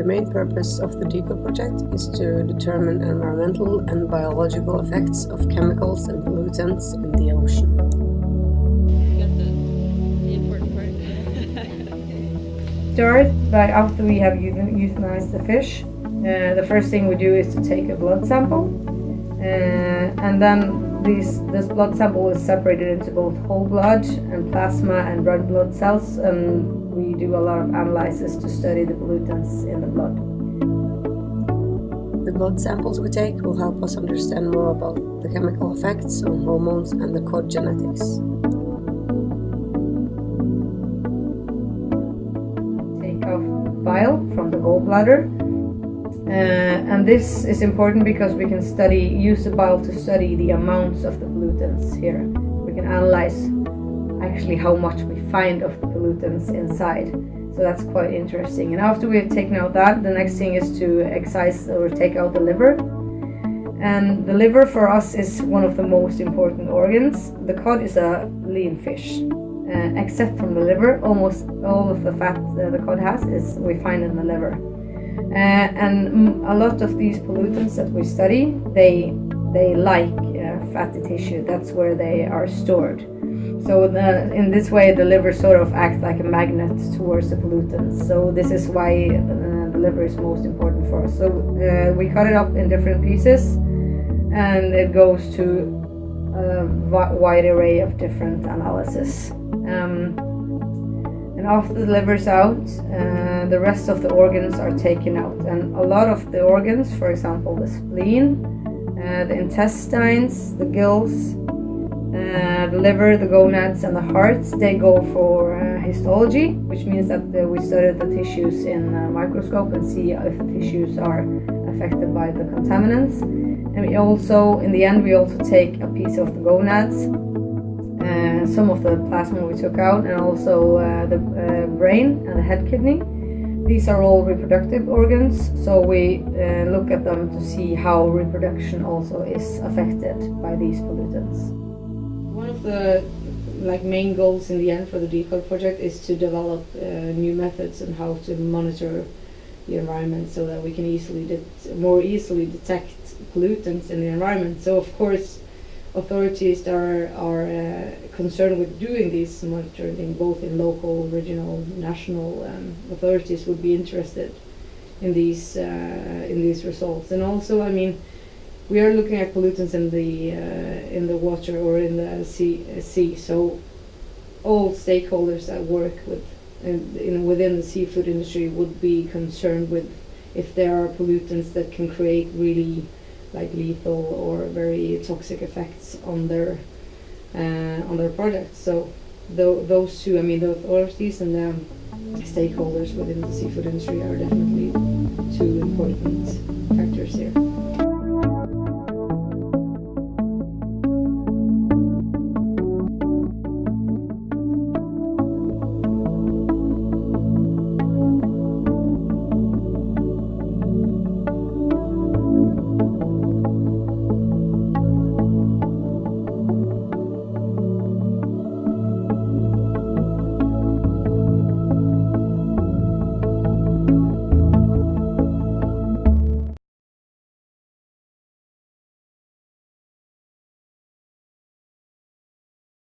The main purpose of the DECODE project is to determine environmental and biological effects of chemicals and pollutants in the ocean. You got the important part. Start by after we have euthanized the fish. The first thing we do is to take a blood sample, and then this blood sample is separated into both whole blood and plasma and red blood cells, and we do a lot of analysis to study the pollutants in the blood. The blood samples we take will help us understand more about the chemical effects on hormones and the cod genetics. Take off bile from the gallbladder. And this is important because we can use the bile to study the amounts of the pollutants here. We can analyze actually how much we find of the pollutants inside. So that's quite interesting. And after we have taken out that, the next thing is to excise or take out the liver. And the liver for us is one of the most important organs. The cod is a lean fish. Except from the liver, almost all of the fat the cod has we find in the liver. And a lot of these pollutants that we study, they like fatty tissue. That's where they are stored. So in this way, the liver sort of acts like a magnet towards the pollutants. So this is why the liver is most important for us. So we cut it up in different pieces, and it goes to a wide array of different analysis. And after the liver's out, the rest of the organs are taken out. And a lot of the organs, for example, the spleen, the intestines, the gills, the liver, the gonads, and the hearts, they go for histology, which means that we study the tissues in a microscope and see if the tissues are affected by the contaminants. And we also, in the end, we also take a piece of the gonads, some of the plasma we took out, and also the brain and the head kidney. These are all reproductive organs, so we look at them to see how reproduction also is affected by these pollutants. One of the main goals in the end for the DECODE project is to develop new methods on how to monitor the environment so that we can more easily detect pollutants in the environment. So of course, authorities that are concerned with doing this monitoring, both in local, regional, national authorities, would be interested in these results. And also, I mean, we are looking at pollutants in the water or in the sea. So all stakeholders that work within the seafood industry would be concerned with if there are pollutants that can create really lethal or very toxic effects on their products. So those two, I mean, the authorities and the stakeholders within the seafood industry are definitely two important